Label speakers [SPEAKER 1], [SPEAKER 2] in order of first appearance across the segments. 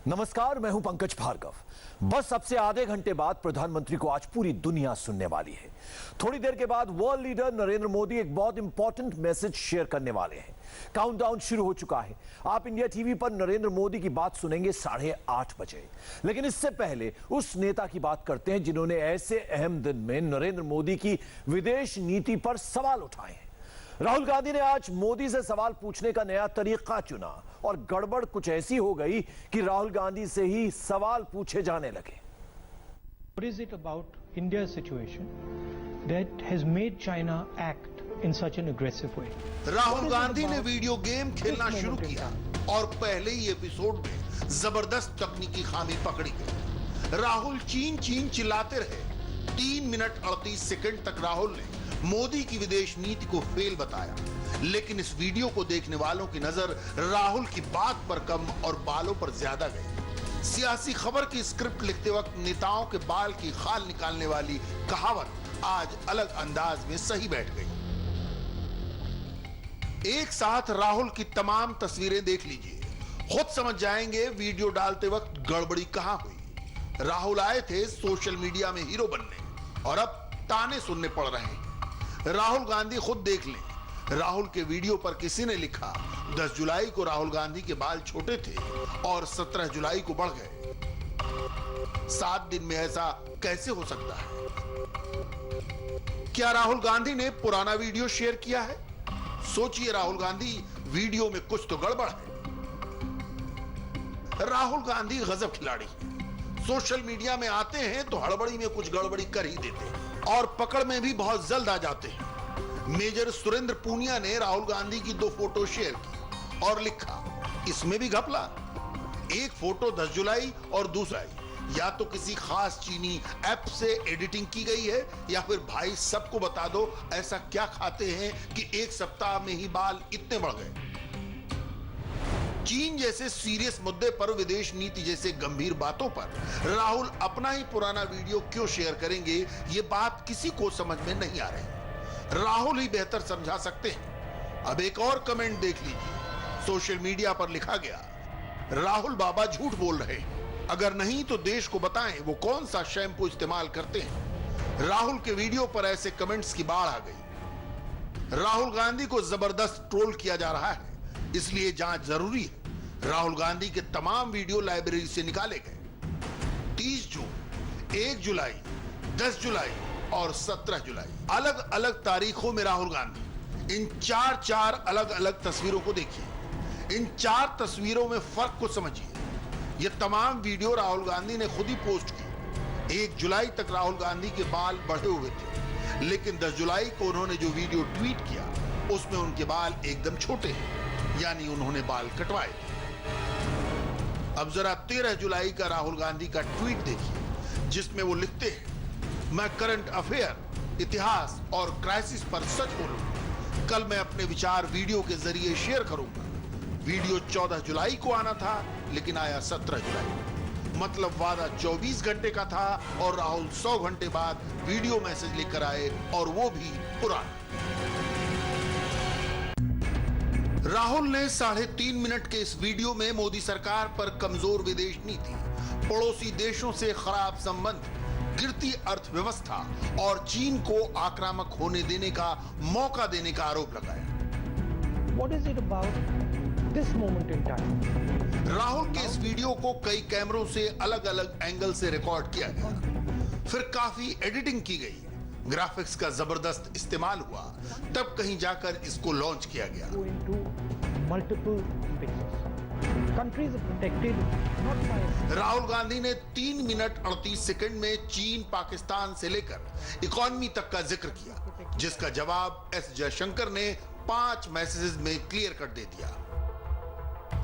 [SPEAKER 1] नमस्कार, मैं हूं पंकज भार्गव। बस अब से आधे घंटे बाद प्रधानमंत्री को आज पूरी दुनिया सुनने वाली है। थोड़ी देर के बाद वर्ल्ड लीडर नरेंद्र मोदी एक बहुत इंपॉर्टेंट मैसेज शेयर करने वाले हैं। काउंटडाउन शुरू हो चुका है। आप इंडिया टीवी पर नरेंद्र मोदी की बात सुनेंगे 8:30 बजे। लेकिन इससे पहले उस नेता की बात करते हैं जिन्होंने ऐसे अहम दिन में नरेंद्र मोदी की विदेश नीति पर सवाल उठाए हैं। राहुल गांधी ने आज मोदी से सवाल पूछने का नया तरीका चुना और गड़बड़ कुछ ऐसी हो गई कि राहुल गांधी से ही सवाल पूछे जाने लगे।
[SPEAKER 2] What is it about India's situation that has made China act in such an aggressive way?
[SPEAKER 3] Rahul Gandhi ने वीडियो गेम खेलना शुरू किया और पहले ही एपिसोड में जबरदस्त तकनीकी खामी पकड़ी गई। राहुल चीन चीन चिल्लाते रहे। 3 मिनट 38 सेकंड तक राहुल ने मोदी की विदेश नीति को फेल बताया, लेकिन इस वीडियो को देखने वालों की नजर राहुल की बात पर कम और बालों पर ज्यादा गई। सियासी खबर की स्क्रिप्ट लिखते वक्त नेताओं के बाल की खाल निकालने वाली कहावत आज अलग अंदाज में सही बैठ गई। एक साथ राहुल की तमाम तस्वीरें देख लीजिए, खुद समझ जाएंगे वीडियो डालते वक्त गड़बड़ी कहां हुई। राहुल आए थे सोशल मीडिया में हीरो बनने और अब ताने सुनने पड़ रहे हैं। राहुल गांधी खुद देख लें। राहुल के वीडियो पर किसी ने लिखा 10 जुलाई को राहुल गांधी के बाल छोटे थे और 17 जुलाई को बढ़ गए। 7 दिन में ऐसा कैसे हो सकता है? क्या राहुल गांधी ने पुराना वीडियो शेयर किया है? सोचिए, राहुल गांधी वीडियो में कुछ तो गड़बड़ है। राहुल गांधी गजब खिलाड़ी है। सोशल मीडिया में आते हैं तो हड़बड़ी में कुछ गड़बड़ी कर ही देते हैं और पकड़ में भी बहुत जल्द आ जाते हैं। मेजर सुरेंद्र पूनिया ने राहुल गांधी की 2 फोटो शेयर की और लिखा, इसमें भी घपला। एक फोटो 10 जुलाई और दूसरा या तो किसी खास चीनी ऐप से एडिटिंग की गई है या फिर भाई सबको बता दो ऐसा क्या खाते हैं कि एक सप्ताह में ही बाल इतने बढ़ गए। चीन जैसे सीरियस मुद्दे पर, विदेश नीति जैसे गंभीर बातों पर राहुल अपना ही पुराना वीडियो क्यों शेयर करेंगे, ये बात किसी को समझ में नहीं आ रही। राहुल ही बेहतर समझा सकते हैं। अब एक और कमेंट देख लीजिए। सोशल मीडिया पर लिखा गया, राहुल बाबा झूठ बोल रहे हैं, अगर नहीं तो देश को बताएं वो कौन सा शैम्पू इस्तेमाल करते हैं। राहुल के वीडियो पर ऐसे कमेंट्स की बाढ़ आ गई। राहुल गांधी को जबरदस्त ट्रोल किया जा रहा है, इसलिए जांच जरूरी है। राहुल गांधी के तमाम वीडियो लाइब्रेरी से निकाले गए। 30 जून, 1 जुलाई, 10 जुलाई और 17 जुलाई, अलग अलग तारीखों में राहुल गांधी। इन 4 अलग अलग तस्वीरों को देखिए। इन 4 तस्वीरों में फर्क को समझिए। ये तमाम वीडियो राहुल गांधी ने खुद ही पोस्ट की। 1 जुलाई तक राहुल गांधी के बाल बढ़े हुए थे, लेकिन 10 जुलाई को उन्होंने जो वीडियो ट्वीट किया उसमें उनके बाल एकदम छोटे हैं, यानी उन्होंने बाल कटवाए थे। अब जरा 13 जुलाई का राहुल गांधी का ट्वीट देखिए, जिसमें वो लिखते हैं, मैं करंट अफेयर, इतिहास और क्राइसिस पर सच बोलूंगा। कल मैं अपने विचार वीडियो के जरिए शेयर करूंगा। वीडियो 14 जुलाई को आना था, लेकिन आया 17 जुलाई। मतलब वादा 24 घंटे का था और राहुल 100 घंटे बाद वीडियो मैसेज लेकर आए, और वो भी पुराना। राहुल ने 3.5 मिनट के इस वीडियो में मोदी सरकार पर कमजोर विदेश नीति, पड़ोसी देशों से खराब संबंध, गिरती अर्थव्यवस्था और चीन को आक्रामक होने देने का मौका देने का आरोप लगाया।
[SPEAKER 2] What is it about this moment in time?
[SPEAKER 3] Rahul के इस वीडियो को कई कैमरों से अलग अलग एंगल से रिकॉर्ड किया गया, फिर काफी एडिटिंग की गई, ग्राफिक्स का जबरदस्त इस्तेमाल हुआ, तब कहीं जाकर इसको लॉन्च किया गया। राहुल गांधी ने 3 मिनट 38 सेकंड में चीन, पाकिस्तान से लेकर इकोनॉमी तक का जिक्र किया, जिसका जवाब एस जयशंकर ने 5 मैसेजेस में क्लियर कर दे दिया।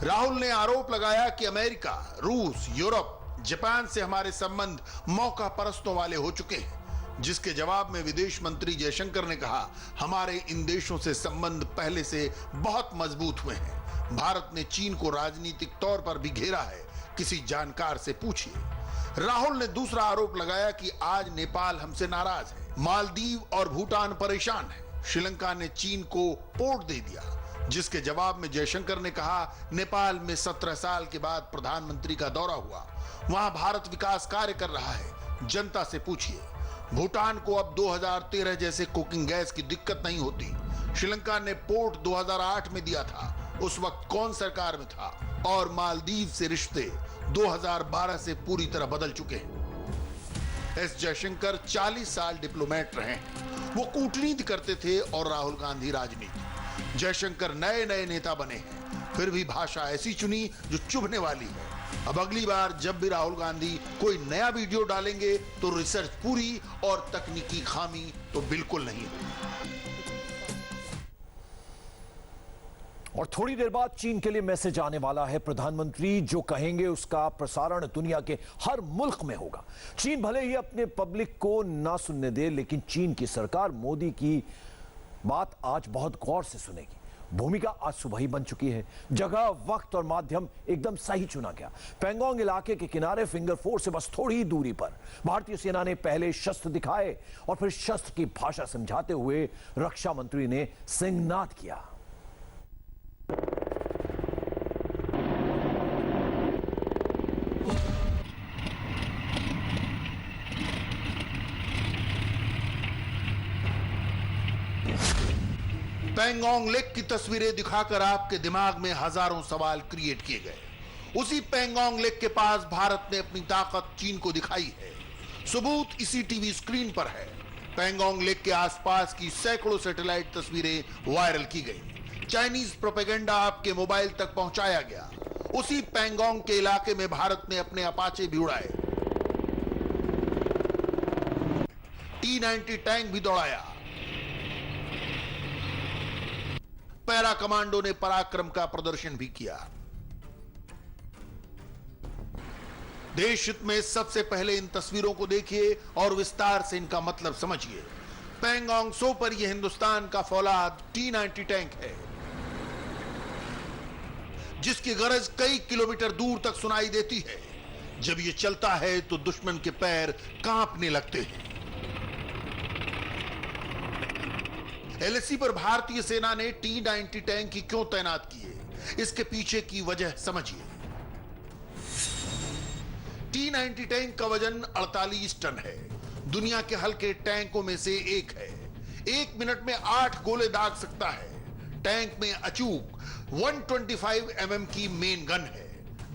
[SPEAKER 3] राहुल ने आरोप लगाया कि अमेरिका, रूस, यूरोप, जापान से हमारे संबंध मौका परस्तों वाले हो चुके हैं, जिसके जवाब में विदेश मंत्री जयशंकर ने कहा, हमारे इन देशों से संबंध पहले से बहुत मजबूत हुए हैं। भारत ने चीन को राजनीतिक तौर पर भी घेरा है, किसी जानकार से पूछिए। राहुल ने दूसरा आरोप लगाया कि आज नेपाल हमसे नाराज है, मालदीव और भूटान परेशान है, श्रीलंका ने चीन को पोर्ट दे दिया, जिसके जवाब में जयशंकर ने कहा, नेपाल में 17 साल के बाद प्रधानमंत्री का दौरा हुआ, वहां भारत विकास कार्य कर रहा है, जनता से पूछिए। भूटान को अब 2013 जैसे कुकिंग गैस की दिक्कत नहीं होती। श्रीलंका ने पोर्ट 2008 में दिया था, उस वक्त कौन सरकार में था? और मालदीव से रिश्ते 2012 से पूरी तरह बदल चुके हैं। एस जयशंकर 40 साल डिप्लोमेट रहे हैं। वो कूटनीति करते थे और राहुल गांधी राजनीति। जयशंकर नए नए नेता बने हैं, फिर भी भाषा ऐसी चुनी जो चुभने वाली है। अब अगली बार जब भी राहुल गांधी कोई नया वीडियो डालेंगे तो रिसर्च पूरी और तकनीकी खामी तो बिल्कुल नहीं होगी।
[SPEAKER 1] और थोड़ी देर बाद चीन के लिए मैसेज आने वाला है। प्रधानमंत्री जो कहेंगे उसका प्रसारण दुनिया के हर मुल्क में होगा। चीन भले ही अपने पब्लिक को ना सुनने दे, लेकिन चीन की सरकार मोदी की बात आज बहुत गौर से सुनेगी। भूमिका आज सुबह ही बन चुकी है। जगह, वक्त और माध्यम एकदम सही चुना गया। पैंगोंग इलाके के किनारे फिंगर 4 से बस थोड़ी ही दूरी पर भारतीय सेना ने पहले शस्त्र दिखाए और फिर शस्त्र की भाषा समझाते हुए रक्षा मंत्री ने सिंहनाद किया।
[SPEAKER 3] पैंगोंग लेक की तस्वीरें दिखाकर आपके दिमाग में हजारों सवाल क्रिएट किए गए। उसी पैंगोंग लेक के पास भारत ने अपनी ताकत चीन को दिखाई है। सबूत इसी टीवी स्क्रीन पर है। पैंगोंग लेक के आसपास की सैकड़ों सैटेलाइट तस्वीरें वायरल की गई। चाइनीज प्रोपेगेंडा आपके मोबाइल तक पहुंचाया गया। उसी पैंगोंग के इलाके में भारत ने अपने अपाचे भी उड़ाए, T-90 टैंक भी दौड़ाया। पैरा कमांडो ने पराक्रम का प्रदर्शन भी किया। देश हित में सबसे पहले इन तस्वीरों को देखिए और विस्तार से इनका मतलब समझिए। पैंगोंग सो पर यह हिंदुस्तान का फौलाद T-90 टैंक है, जिसकी गरज कई किलोमीटर दूर तक सुनाई देती है। जब यह चलता है तो दुश्मन के पैर कांपने लगते हैं। एलएसी पर भारतीय सेना ने T-90 टैंक की क्यों तैनात की है, इसके पीछे की वजह समझिए। T-90 टैंक का वजन 48 टन है। दुनिया के हल्के टैंकों में से एक है। 1 मिनट में 8 गोले दाग सकता है। टैंक में अचूक 125 mm की मेन गन है।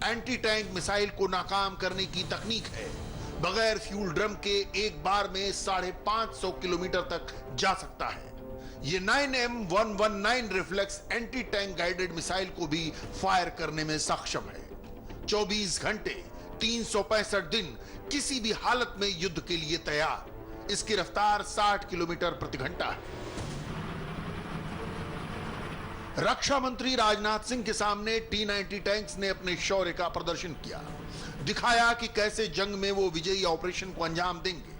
[SPEAKER 3] एंटी टैंक मिसाइल को नाकाम करने की तकनीक है। बगैर फ्यूल ड्रम के एक बार में 550 किलोमीटर तक जा सकता है। ये 9M119 reflex anti tank guided missile को भी फायर करने में सक्षम है। 24 घंटे 365 दिन किसी भी हालत में युद्ध के लिए तैयार। इसकी रफ्तार 60 किलोमीटर प्रति घंटा है। रक्षा मंत्री राजनाथ सिंह के सामने T-90 टैंक्स ने अपने शौर्य का प्रदर्शन किया, दिखाया कि कैसे जंग में वो विजयी ऑपरेशन को अंजाम देंगे।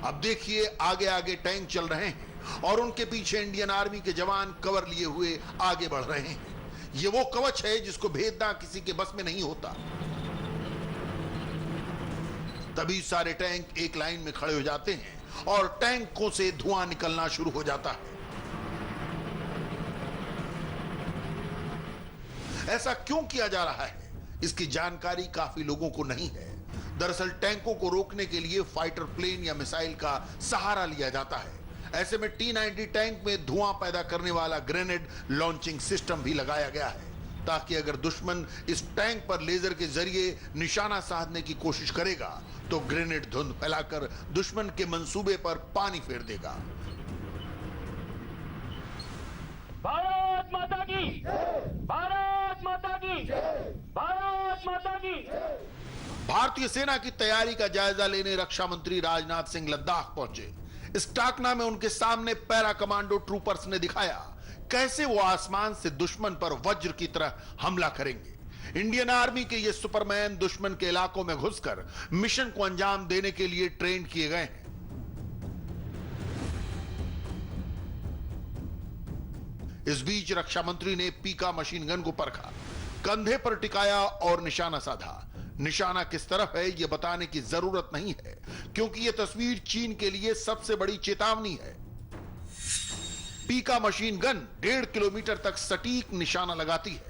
[SPEAKER 3] अब देखिए आगे आगे टैंक चल रहे हैं और उनके पीछे इंडियन आर्मी के जवान कवर लिए हुए आगे बढ़ रहे हैं। ये वो कवच है जिसको भेदना किसी के बस में नहीं होता। तभी सारे टैंक एक लाइन में खड़े हो जाते हैं और टैंकों से धुआं निकलना शुरू हो जाता है। ऐसा क्यों किया जा रहा है, इसकी जानकारी काफी लोगों को नहीं है। दरअसल टैंकों को रोकने के लिए फाइटर प्लेन या मिसाइल का सहारा लिया जाता है। ऐसे में T-90 टैंक में धुआं पैदा करने वाला ग्रेनेड लॉन्चिंग सिस्टम भी लगाया गया है, ताकि अगर दुश्मन इस टैंक पर लेजर के जरिए निशाना साधने की कोशिश करेगा तो ग्रेनेड धुंध फैलाकर दुश्मन के मंसूबे पर पानी फेर देगा।
[SPEAKER 4] भारत माता की, भारत माता की, भारत माता की।
[SPEAKER 3] भारतीय सेना की तैयारी का जायजा लेने रक्षा मंत्री राजनाथ सिंह लद्दाख पहुंचे। इस टाकना में उनके सामने पैरा कमांडो ट्रूपर्स ने दिखाया कैसे वो आसमान से दुश्मन पर वज्र की तरह हमला करेंगे। इंडियन आर्मी के ये सुपरमैन दुश्मन के इलाकों में घुसकर मिशन को अंजाम देने के लिए ट्रेन किए गए हैं। इस बीच रक्षा मंत्री ने पीका मशीन गन को परखा, कंधे पर टिकाया और निशाना साधा। निशाना किस तरफ है यह बताने की जरूरत नहीं है, क्योंकि यह तस्वीर चीन के लिए सबसे बड़ी चेतावनी है। पीका मशीन गन 1.5 किलोमीटर तक सटीक निशाना लगाती है।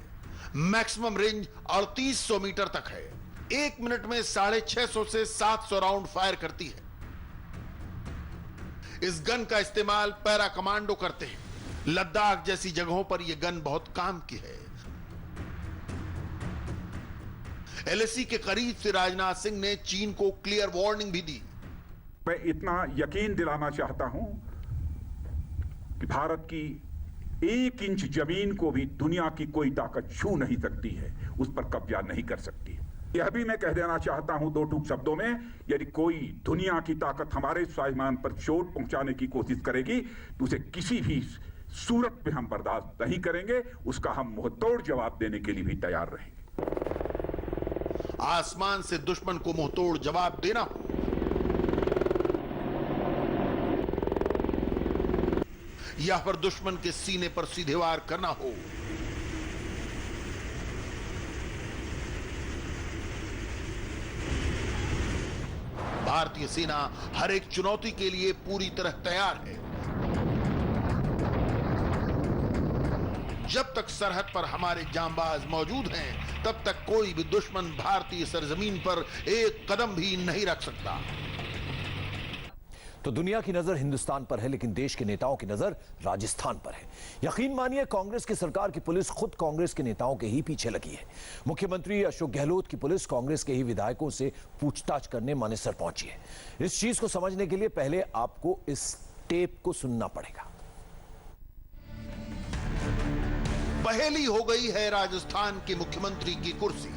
[SPEAKER 3] मैक्सिमम रेंज 3800 मीटर तक है। 1 मिनट में 650 से 700 राउंड फायर करती है। इस गन का इस्तेमाल पैरा कमांडो करते हैं। लद्दाख जैसी जगहों पर यह गन बहुत काम की है। एलएसी के करीब से राजनाथ सिंह ने चीन को क्लियर वार्निंग भी दी।
[SPEAKER 5] मैं इतना यकीन दिलाना चाहता हूं कि भारत की 1 इंच जमीन को भी दुनिया की कोई ताकत छू नहीं सकती है, उस पर कब्जा नहीं कर सकती। यह भी मैं कह देना चाहता हूं 2 टूक शब्दों में, यदि कोई दुनिया की ताकत हमारे स्वाभिमान पर चोट पहुंचाने की कोशिश करेगी तो उसे किसी भी सूरत में हम बर्दाश्त नहीं करेंगे। उसका हम मुंहतोड़ जवाब देने के लिए भी तैयार रहेंगे।
[SPEAKER 3] आसमान से दुश्मन को मुंहतोड़ जवाब देना हो या फिर दुश्मन के सीने पर सीधे वार करना हो, भारतीय सेना हर एक चुनौती के लिए पूरी तरह तैयार है। जब तक सरहद पर हमारे जांबाज मौजूद हैं, तब तक कोई भी दुश्मन भारतीय सरजमीन पर एक कदम भी नहीं रख सकता।
[SPEAKER 1] तो दुनिया की नजर हिंदुस्तान पर है, लेकिन देश के नेताओं की नजर राजस्थान पर है। यकीन मानिए, कांग्रेस की सरकार की पुलिस खुद कांग्रेस के नेताओं के ही पीछे लगी है। मुख्यमंत्री अशोक गहलोत की पुलिस कांग्रेस के ही विधायकों से पूछताछ करने मानेसर पहुंची है। इस चीज को समझने के लिए पहले आपको इस टेप को सुनना पड़ेगा।
[SPEAKER 3] पहेली हो गई है राजस्थान के मुख्यमंत्री की कुर्सी।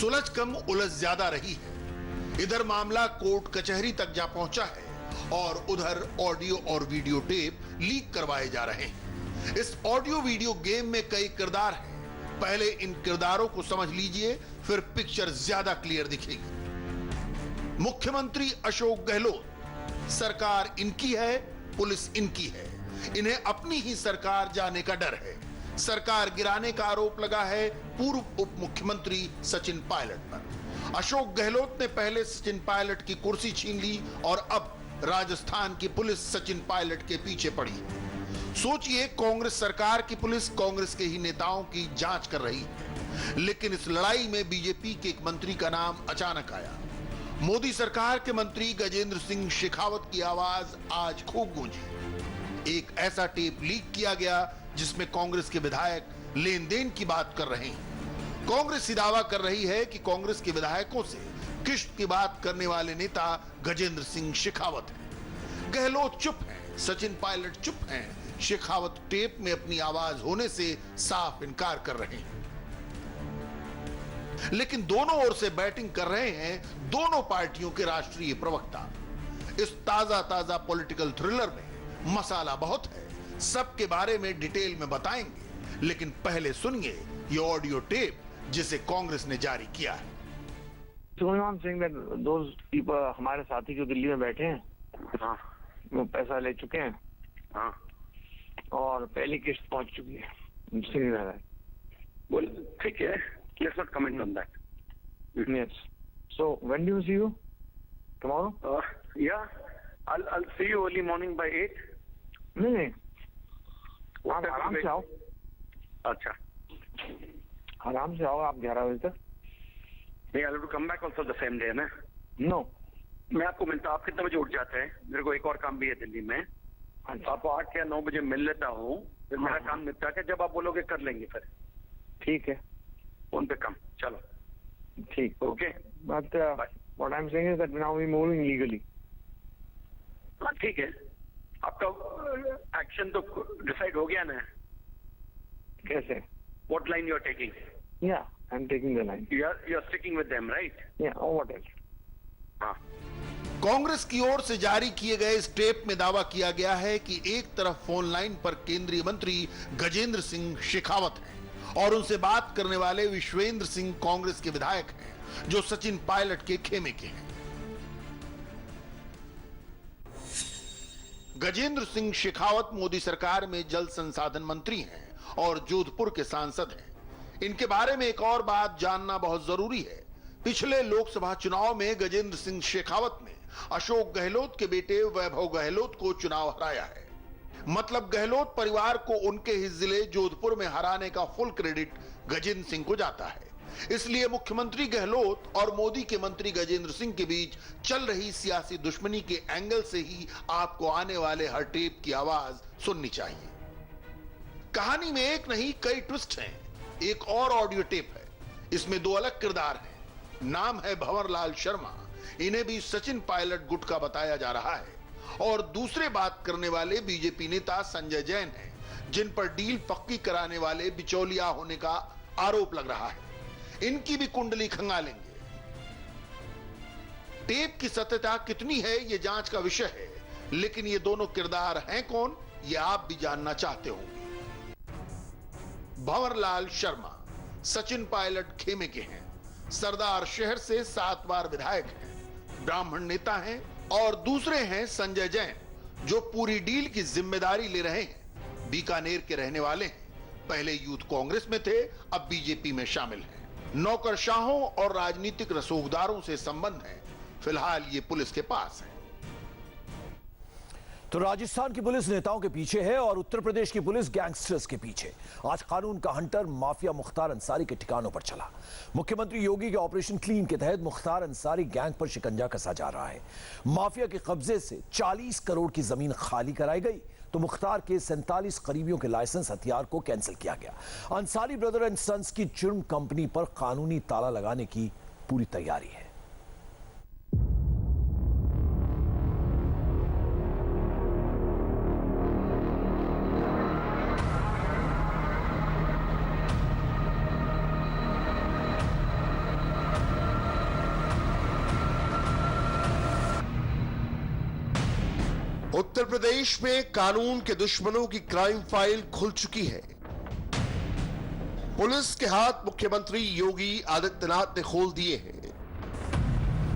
[SPEAKER 3] सुलझ कम उलझ ज्यादा रही है। इधर मामला कोर्ट कचहरी तक जा पहुंचा है और उधर ऑडियो और वीडियो टेप लीक करवाए जा रहे हैं। इस ऑडियो वीडियो गेम में कई किरदार हैं। पहले इन किरदारों को समझ लीजिए, फिर पिक्चर ज्यादा क्लियर दिखेगी। मुख्यमंत्री अशोक गहलोत, सरकार इनकी है, पुलिस इनकी है। इन्हें अपनी ही सरकार जाने का डर है। सरकार गिराने का आरोप लगा है पूर्व उप मुख्यमंत्री सचिन पायलट पर। अशोक गहलोत ने पहले सचिन पायलट की कुर्सी छीन ली और अब राजस्थान की पुलिस सचिन पायलट के पीछे पड़ी। सोचिए, कांग्रेस सरकार की पुलिस कांग्रेस के ही नेताओं की जांच कर रही है, लेकिन इस लड़ाई में बीजेपी के एक मंत्री का नाम अचानक आया। मोदी सरकार के मंत्री गजेंद्र सिंह शेखावत की आवाज आज खूब गूंजी। एक ऐसा टेप लीक किया गया जिसमें कांग्रेस के विधायक लेन देन की बात कर रहे हैं। कांग्रेस ही दावा कर रही है कि कांग्रेस के विधायकों से किश्त की बात करने वाले नेता गजेंद्र सिंह शेखावत हैं। गहलोत चुप हैं, सचिन पायलट चुप हैं, शेखावत टेप में अपनी आवाज होने से साफ इनकार कर रहे हैं। लेकिन दोनों ओर से बैटिंग कर रहे हैं दोनों पार्टियों के राष्ट्रीय प्रवक्ता। इस ताजा पॉलिटिकल थ्रिलर में मसाला बहुत है, सबके बारे में डिटेल में बताएंगे, लेकिन पहले सुनिए ये ऑडियो टेप जिसे कांग्रेस ने जारी किया है।
[SPEAKER 6] I'm saying that those people, हमारे साथी जो दिल्ली में बैठे हैं, हाँ, वो पैसा ले चुके हैं, हाँ, और पहली किस्त पहुंच चुकी है।
[SPEAKER 7] Well, ठीक है, let's not comment on that.
[SPEAKER 6] Yes. So when do you see you? Tomorrow?
[SPEAKER 7] Yeah, I'll see you early morning by 8.
[SPEAKER 6] नहीं, आप आराम से आओ।
[SPEAKER 7] अच्छा,
[SPEAKER 6] आराम से आओ आप 11 बजे तक।
[SPEAKER 7] नहीं, I'll have to come back also the same day, ना?
[SPEAKER 6] No.
[SPEAKER 7] मैं आपको मिलता, आप कितने बजे उठ जाते हैं? मेरे को एक और काम भी है दिल्ली में। आपको 8 या 9 बजे मिल लेता हूँ, फिर मेरा काम निपटा के जब आप बोलोगे कर लेंगे फिर।
[SPEAKER 6] ठीक है।
[SPEAKER 7] फोन पे कम, चलो।
[SPEAKER 6] ठीक।
[SPEAKER 7] Okay.
[SPEAKER 6] But what I'm saying is that now we're moving legally.
[SPEAKER 7] हाँ, ठीक है। आपका एक्शन तो डिसाइड हो गया ना?
[SPEAKER 6] कैसे?
[SPEAKER 7] What line you are taking?
[SPEAKER 6] Yeah, I'm taking the line.
[SPEAKER 7] You're sticking with them, right?
[SPEAKER 6] Yeah. Oh, what else?
[SPEAKER 7] हाँ।
[SPEAKER 3] कांग्रेस की ओर से जारी किए गए इस टेप में दावा किया गया है कि एक तरफ फोन लाइन पर केंद्रीय मंत्री गजेंद्र सिंह शेखावत हैं और उनसे बात करने वाले विश्वेंद्र सिंह कांग्रेस के विधायक हैं जो सचिन पायलट के खेमे के हैं। गजेंद्र सिंह शेखावत मोदी सरकार में जल संसाधन मंत्री हैं और जोधपुर के सांसद हैं। इनके बारे में एक और बात जानना बहुत जरूरी है पिछले लोकसभा चुनाव में गजेंद्र सिंह शेखावत ने अशोक गहलोत के बेटे वैभव गहलोत को चुनाव हराया है। मतलब गहलोत परिवार को उनके ही जिले जोधपुर में हराने का फुल क्रेडिट गजेंद्र सिंह को जाता है। इसलिए मुख्यमंत्री गहलोत और मोदी के मंत्री गजेंद्र सिंह के बीच चल रही सियासी दुश्मनी के एंगल से ही आपको आने वाले हर टेप की आवाज सुननी चाहिए। कहानी में एक नहीं कई ट्विस्ट हैं। एक और ऑडियो टेप है, इसमें दो अलग किरदार हैं। नाम है भंवरलाल शर्मा, इन्हें भी सचिन पायलट गुट का बताया जा रहा है। और दूसरे बात करने वाले बीजेपी नेता संजय जैन हैं, जिन पर डील पक्की कराने वाले बिचौलिया होने का आरोप लग रहा है। इनकी भी कुंडली खंगालेंगे। टेप की सत्यता कितनी है यह जांच का विषय है, लेकिन ये दोनों किरदार हैं कौन, ये आप भी जानना चाहते होंगे। भंवरलाल शर्मा सचिन पायलट खेमे के हैं, सरदार शहर से 7 बार विधायक हैं, ब्राह्मण नेता हैं। और दूसरे हैं संजय जैन, जो पूरी डील की जिम्मेदारी ले रहे हैं। बीकानेर के रहने वाले हैं, पहले यूथ कांग्रेस में थे, अब बीजेपी में शामिल हैं। नौकरशाहों और राजनीतिक रसूखदारों से संबंध है। फिलहाल ये पुलिस के पास है।
[SPEAKER 1] तो राजस्थान की पुलिस नेताओं के पीछे है और उत्तर प्रदेश की पुलिस गैंगस्टर्स के पीछे। आज कानून का हंटर माफिया मुख्तार अंसारी के ठिकानों पर चला। मुख्यमंत्री योगी के ऑपरेशन क्लीन के तहत मुख्तार अंसारी गैंग पर शिकंजा कसा जा रहा है। माफिया के कब्जे से 40 करोड़ की जमीन खाली कराई गई, तो मुख्तार के 47 करीबियों के लाइसेंस हथियार को कैंसिल किया गया। अंसारी ब्रदर एंड सन्स की जुर्म कंपनी पर कानूनी ताला लगाने की पूरी तैयारी है।
[SPEAKER 8] उत्तर प्रदेश में कानून के दुश्मनों की क्राइम फाइल खुल चुकी है। पुलिस के हाथ मुख्यमंत्री योगी आदित्यनाथ ने खोल दिए हैं।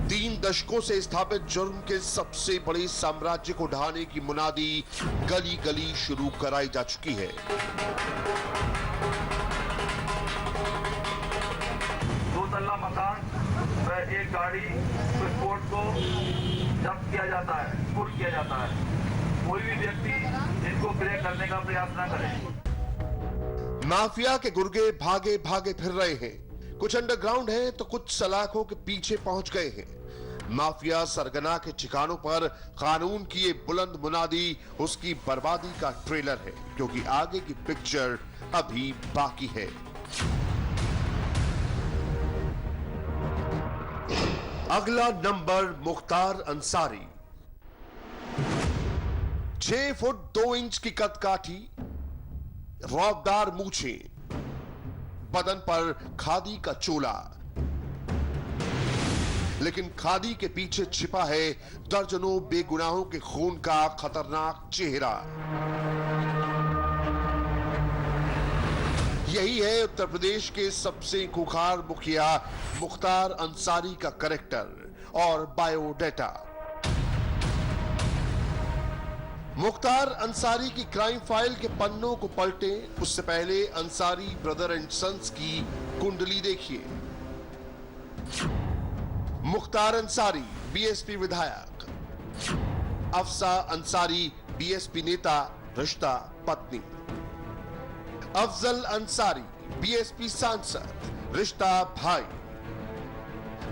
[SPEAKER 8] 3 दशकों से स्थापित जुर्म के सबसे बड़े साम्राज्य को ढहाने की मुनादी गली गली शुरू कराई जा चुकी है।
[SPEAKER 9] दो तल्ला मकान पर एक गाड़ी स्पोर्ट को जब्त किया जाता है, कुर्क किया जाता है। कोई भी व्यक्ति इनको ब्रेक करने का प्रयास न करे।
[SPEAKER 8] माफिया के गुर्गे भागे भागे फिर रहे हैं। कुछ अंडरग्राउंड हैं तो कुछ सलाखों के पीछे पहुंच गए हैं। माफिया सरगना के ठिकानों पर कानून की ये बुलंद मुनादी उसकी बर्बादी का ट्रेलर है, क्योंकि आगे की पिक्चर अभी बाकी है। अगला number Mukhtar Ansari. 6 foot 2 inch की कद काठी, रौबदार मूछें, बदन पर खादी का चोला, लेकिन खादी के पीछे छिपा है दर्जनों बेगुनाहों के खून का खतरनाक चेहरा। यही है उत्तर प्रदेश के सबसे खूंखार मुखिया मुख्तार अंसारी का कैरेक्टर और बायोडेटा। मुख्तार अंसारी की क्राइम फाइल के पन्नों को पलटे उससे पहले अंसारी ब्रदर एंड सन्स की कुंडली देखिए। मुख्तार अंसारी बीएसपी विधायक, अफसा अंसारी बीएसपी नेता, रिश्ता पत्नी। अफजल अंसारी बीएसपी सांसद, रिश्ता भाई।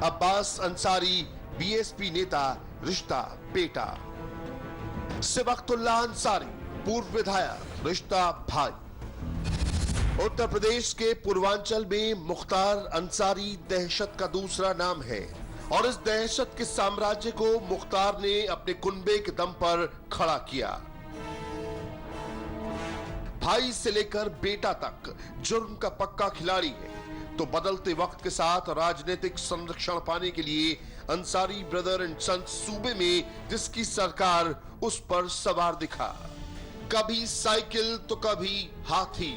[SPEAKER 8] अब्बास अंसारी बीएसपी नेता, रिश्ता बेटा। सिबकतुल्लाह अंसारी पूर्व विधायक, रिश्ता भाई। उत्तर प्रदेश के पूर्वांचल में मुख्तार अंसारी दहशत का दूसरा नाम है और इस दहशत के साम्राज्य को मुख्तार ने अपने कुनबे के दम पर खड़ा किया। भाई से लेकर बेटा तक जुर्म का पक्का खिलाड़ी है, तो बदलते वक्त के साथ राजनीतिक संरक्षण पाने के लिए अंसारी ब्रदर एंड सन्स सूबे में जिसकी सरकार उस पर सवार दिखा, कभी साइकिल तो कभी हाथी।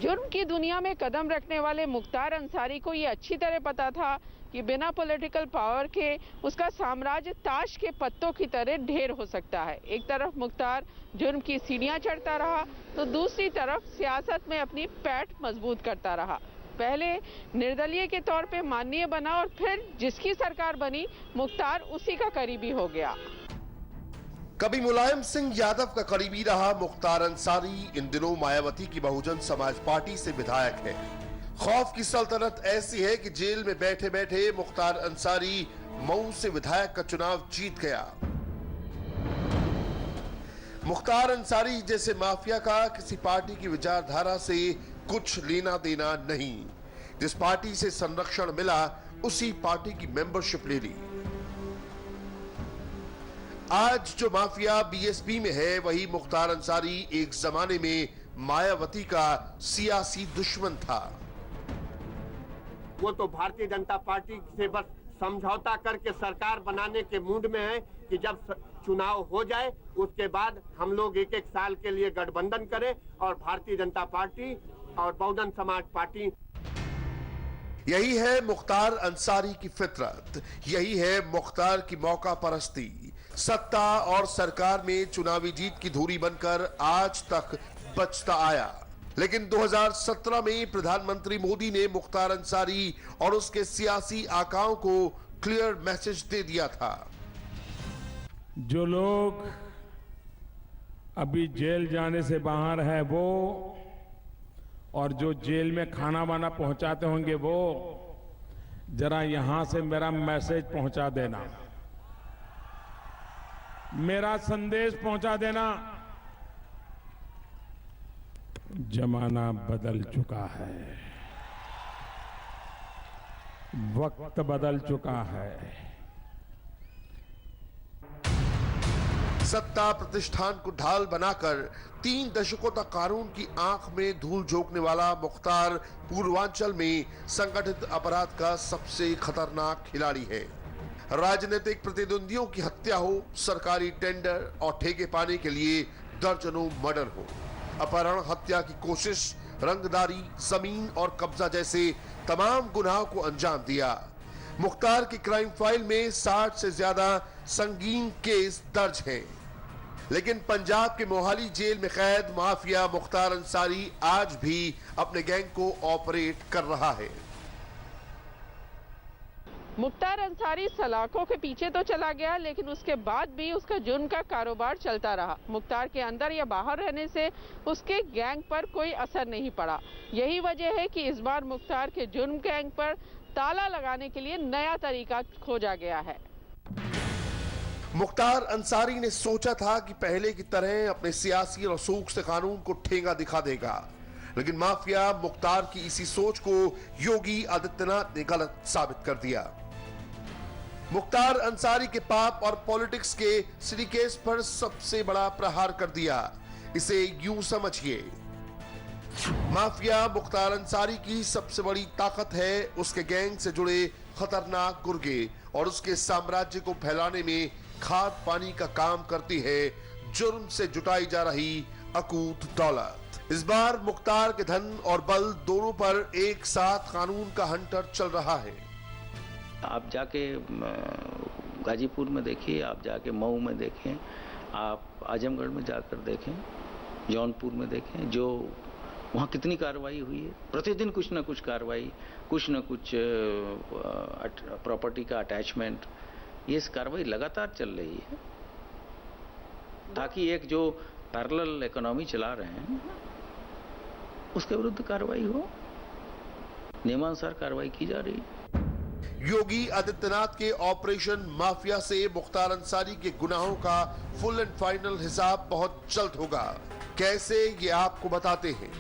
[SPEAKER 10] जुर्म की दुनिया में कदम रखने वाले मुख्तार अंसारी को ये अच्छी तरह पता था कि बिना पॉलिटिकल पावर के उसका साम्राज्य ताश के पत्तों की तरह ढेर हो सकता है। एक तरफ मुख्तार जुर्म की सीढ़ियां चढ़ता रहा, तो दूसरी तरफ सियासत में अपनी पैठ मजबूत करता रहा। पहले निर्दलीय के तौर पे माननीय बना और फिर जिसकी सरकार बनी मुख्तार उसी का करीबी हो गया।
[SPEAKER 8] कभी मुलायम सिंह यादव का करीबी रहा मुख्तार अंसारी इन दिनों मायावती की बहुजन समाज पार्टी से विधायक है। खौफ की सल्तनत ऐसी है कि जेल में बैठे बैठे मुख्तार अंसारी मऊ से विधायक का चुनाव जीत गया। मुख्तार अंसारी जैसे माफिया का किसी पार्टी की विचारधारा से कुछ लेना देना नहीं। जिस पार्टी से संरक्षण मिला उसी पार्टी की मेंबरशिप ले ली। आज जो माफिया बीएसपी में है वही मुख्तार अंसारी एक जमाने में मायावती का सियासी दुश्मन था।
[SPEAKER 11] वो तो भारतीय जनता पार्टी से बस समझौता करके सरकार बनाने के मूड में है कि जब चुनाव हो जाए उसके बाद हम लोग एक एक साल के लिए गठबंधन करें और भारतीय जनता पार्टी और बहुजन समाज पार्टी।
[SPEAKER 8] यही है मुख्तार अंसारी की फितरत, यही है मुख्तार की मौका परस्ती। सत्ता और सरकार में चुनावी जीत की धुरी बनकर आज तक बचता आया। लेकिन 2017 में प्रधानमंत्री मोदी ने मुख्तार अंसारी और उसके सियासी आकाओं को क्लियर मैसेज दे दिया था।
[SPEAKER 12] जो लोग अभी जेल जाने से बाहर है वो, और जो जेल में खाना वाना पहुंचाते होंगे वो, जरा यहां से मेरा मैसेज पहुंचा देना, मेरा संदेश पहुंचा देना। जमाना बदल चुका है, वक्त बदल चुका है।
[SPEAKER 8] सत्ता प्रतिष्ठान को ढाल बनाकर 3 दशकों तक कानून की आंख में धूल झोंकने वाला मुख्तार पूर्वांचल में संगठित अपराध का सबसे खतरनाक खिलाड़ी है। राजनीतिक प्रतिद्वंदियों की हत्या हो, सरकारी टेंडर और ठेके पाने के लिए दर्जनों मर्डर हो, अपहरण, हत्या की कोशिश, रंगदारी, जमीन और कब्जा जैसे तमाम गुनाहों को अंजाम दिया। मुख्तार की क्राइम फाइल में 60 से ज्यादा संगीन केस दर्ज हैं। लेकिन पंजाब के मोहाली जेल में कैद माफिया मुख्तार अंसारी आज भी अपने गैंग को ऑपरेट कर रहा है।
[SPEAKER 10] मुख्तार अंसारी सलाखों के पीछे तो चला गया, लेकिन उसके बाद भी उसका जुर्म का कारोबार चलता रहा। मुख्तार के अंदर या बाहर रहने से उसके गैंग पर कोई असर नहीं पड़ा। यही वजह है कि इस बार मुख्तार के जुर्म गैंग पर ताला लगाने के लिए नया तरीका खोजा गया है।
[SPEAKER 8] मुख्तार अंसारी ने सोचा था कि पहले की तरह अपने सियासी रसूख से कानून को ठेंगा दिखा देगा, लेकिन माफिया मुख्तार की इसी सोच को योगी आदित्यनाथ ने गलत साबित कर दिया। मुख्तार अंसारी के पाप और पॉलिटिक्स के सिटी केस पर सबसे बड़ा प्रहार कर दिया। इसे यूं समझिए, माफिया मुख्तार अंसारी की सबसे बड़ी ताकत है उसके गैंग से जुड़े खतरनाक गुर्गे और उसके साम्राज्य को फैलाने में खाद पानी का काम करती है जुर्म से जुटाई जा रही अकूत दौलत। इस बार मुख्तार के धन और बल दोनों पर एक साथ कानून का हंटर चल रहा है।
[SPEAKER 13] आप जाके गाजीपुर में देखिए, आप जाके मऊ में देखें, आप आजमगढ़ में जाकर देखें, जौनपुर में देखें, जो वहाँ कितनी कार्रवाई हुई है। प्रतिदिन कुछ न कुछ कार्रवाई, कुछ न कुछ प्रॉपर्टी का अटैचमेंट, ये कार्रवाई लगातार चल रही है ताकि एक जो पैरेलल इकोनॉमी चला रहे हैं उसके विरुद्ध कार्रवाई हो, नियमानुसार कार्रवाई की जा रही है।
[SPEAKER 8] योगी आदित्यनाथ के ऑपरेशन माफिया से मुख्तार अंसारी के गुनाहों का फुल एंड फाइनल हिसाब बहुत जल्द होगा। कैसे, ये आपको बताते हैं।